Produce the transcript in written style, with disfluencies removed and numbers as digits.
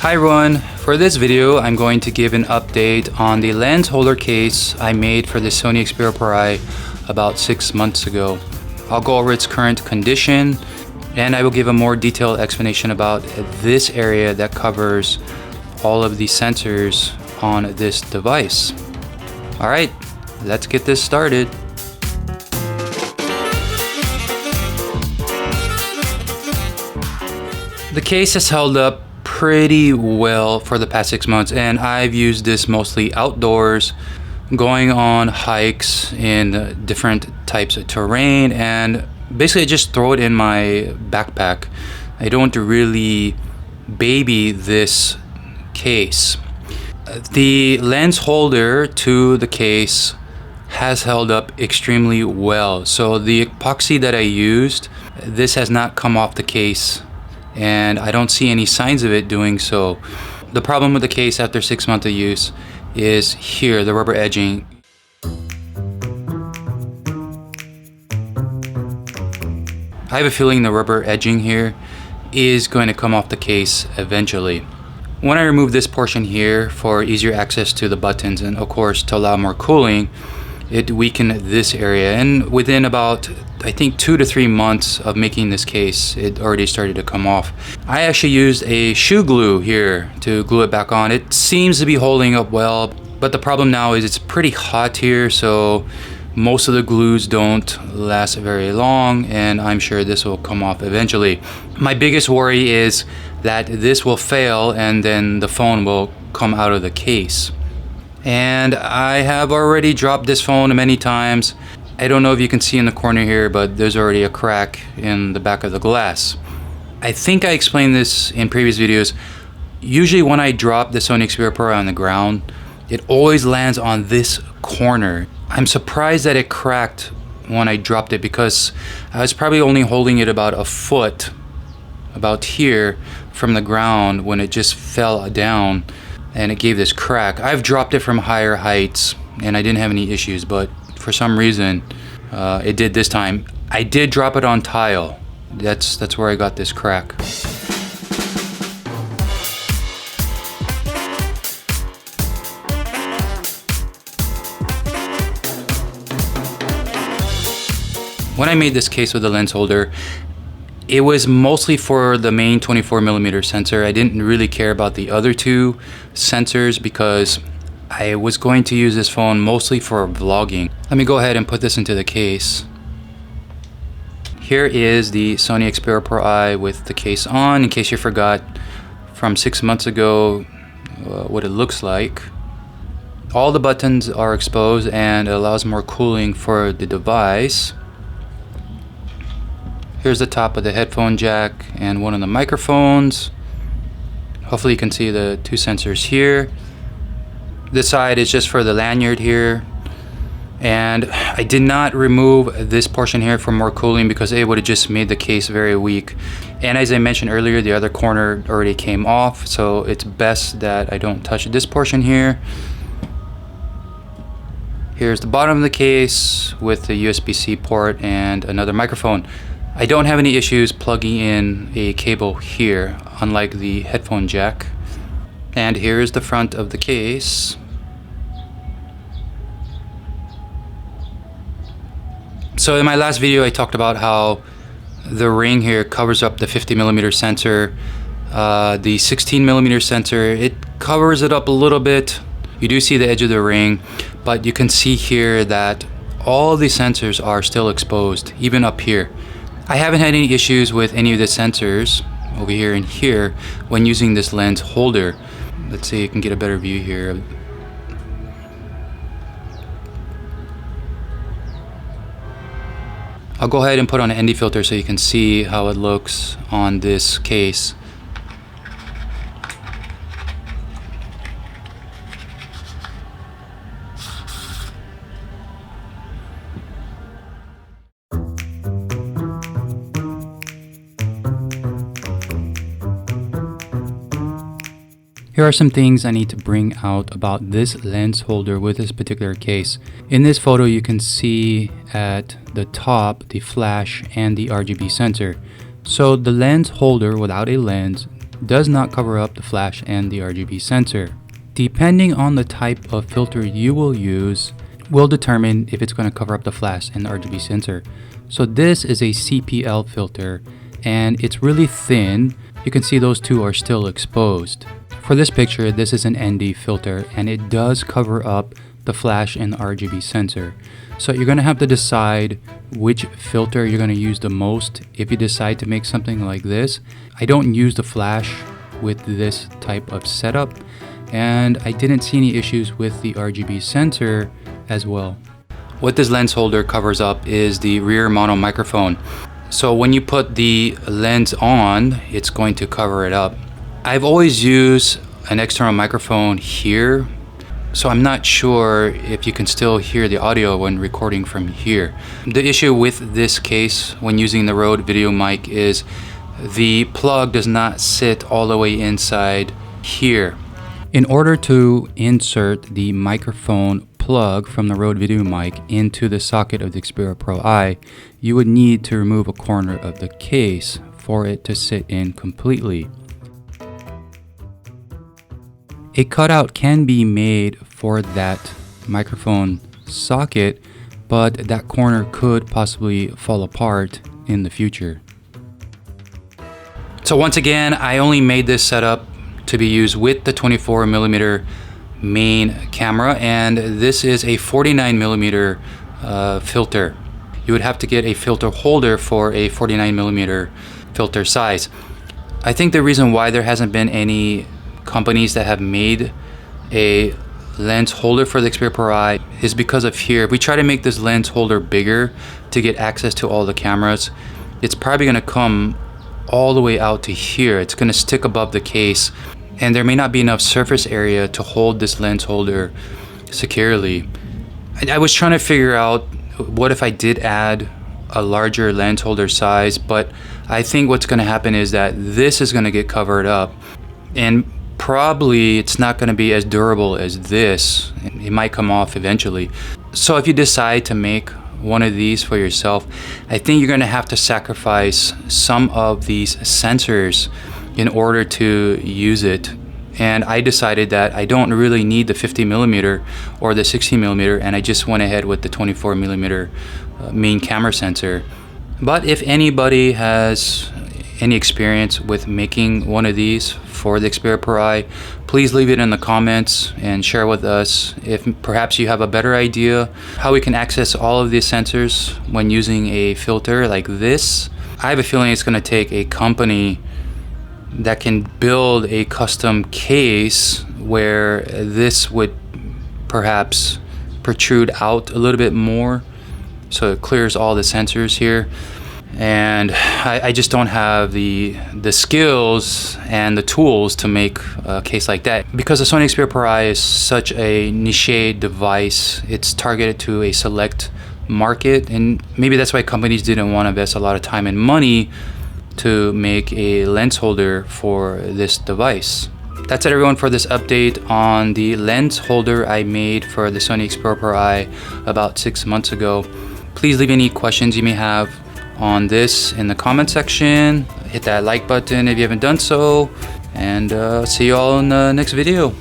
Hi everyone, for this video I'm going to give an update on the lens holder case I made for the Sony Xperia Pro-I about 6 months ago. I'll go over its current condition and I will give a more detailed explanation about this area that covers all of the sensors on this device. Alright, let's get this started. The case has held up pretty well for the past 6 months, and I've used this mostly outdoors, going on hikes in different types of terrain, and basically I just throw it in my backpack. I don't really baby this case. The lens holder to the case has held up extremely well. So the epoxy that I used, this has not come off the case, and I don't see any signs of it doing so. The problem with the case after 6 months of use is here, the rubber edging. I have a feeling the rubber edging here is going to come off the case eventually. When I remove this portion here for easier access to the buttons and of course to allow more cooling, it weakened this area, and within about I think 2 to 3 months of making this case, it already started to come off. I actually used a shoe glue here to glue it back on. It seems to be holding up well, but the problem now is it's pretty hot here, so most of the glues don't last very long, and I'm sure this will come off eventually. My biggest worry is that this will fail and then the phone will come out of the case. And I have already dropped this phone many times. I don't know if you can see in the corner here, but there's already a crack in the back of the glass. I think I explained this in previous videos. Usually when I drop the Sony Xperia Pro-I on the ground, it always lands on this corner. I'm surprised that it cracked when I dropped it, because I was probably only holding it about a foot, about here, from the ground when it just fell down and it gave this crack. I've dropped it from higher heights and I didn't have any issues, but for some reason it did this time. I did drop it on tile. That's where I got this crack. When I made this case with the lens holder, it was mostly for the main 24mm sensor. I didn't really care about the other two sensors because I was going to use this phone mostly for vlogging. Let me go ahead and put this into the case. Here is the Sony Xperia Pro-I with the case on, in case you forgot from 6 months ago what it looks like. All the buttons are exposed and it allows more cooling for the device. Here's the top of the headphone jack and one of the microphones. Hopefully you can see the two sensors here. This side is just for the lanyard here. And I did not remove this portion here for more cooling because it would have just made the case very weak. And as I mentioned earlier, the other corner already came off, so it's best that I don't touch this portion here. Here's the bottom of the case with the USB-C port and another microphone. I don't have any issues plugging in a cable here, unlike the headphone jack. And here's the front of the case. So in my last video I talked about how the ring here covers up the 50mm sensor. The 16mm sensor, it covers it up a little bit. You do see the edge of the ring, but you can see here that all the sensors are still exposed, even up here. I haven't had any issues with any of the sensors over here and here when using this lens holder. Let's see if you can get a better view here. I'll go ahead and put on an ND filter so you can see how it looks on this case. Here are some things I need to bring out about this lens holder with this particular case. In this photo, you can see at the top the flash and the RGB sensor. So the lens holder without a lens does not cover up the flash and the RGB sensor. Depending on the type of filter you will use will determine if it's going to cover up the flash and the RGB sensor. So this is a CPL filter and it's really thin. You can see those two are still exposed. For this picture, this is an ND filter and it does cover up the flash and the RGB sensor. So you're going to have to decide which filter you're going to use the most if you decide to make something like this. I don't use the flash with this type of setup, and I didn't see any issues with the RGB sensor as well. What this lens holder covers up is the rear mono microphone. So when you put the lens on, it's going to cover it up. I've always used an external microphone here, so I'm not sure if you can still hear the audio when recording from here. The issue with this case when using the Rode video mic is the plug does not sit all the way inside here. In order to insert the microphone plug from the Rode video mic into the socket of the Xperia Pro-I, you would need to remove a corner of the case for it to sit in completely. A cutout can be made for that microphone socket, but that corner could possibly fall apart in the future. So once again, I only made this setup to be used with the 24mm main camera, and this is a 49mm filter. You would have to get a filter holder for a 49mm filter size. I think the reason why there hasn't been any companies that have made a lens holder for the Xperia Pro-I is because of here. If we try to make this lens holder bigger to get access to all the cameras, it's probably going to come all the way out to here. It's going to stick above the case, and there may not be enough surface area to hold this lens holder securely. I was trying to figure out what if I did add a larger lens holder size, but I think what's going to happen is that this is going to get covered up, and probably it's not going to be as durable as this. It might come off eventually. So if you decide to make one of these for yourself, I think you're going to have to sacrifice some of these sensors in order to use it. And I decided that I don't really need the 50mm or the 60mm, and I just went ahead with the 24mm main camera sensor. But if anybody has any experience with making one of these for the Xperia Pro-I, please leave it in the comments and share with us if perhaps you have a better idea how we can access all of these sensors when using a filter like this. I have a feeling it's going to take a company that can build a custom case where this would perhaps protrude out a little bit more so it clears all the sensors here. And I just don't have the skills and the tools to make a case like that. Because the Sony Xperia Pro-I is such a niche device, it's targeted to a select market, and maybe that's why companies didn't want to invest a lot of time and money to make a lens holder for this device. That's it everyone for this update on the lens holder I made for the Sony Xperia Pro-I about 6 months ago. Please leave any questions you may have on this in the comment section. Hit that like button if you haven't done so, and see you all in the next video.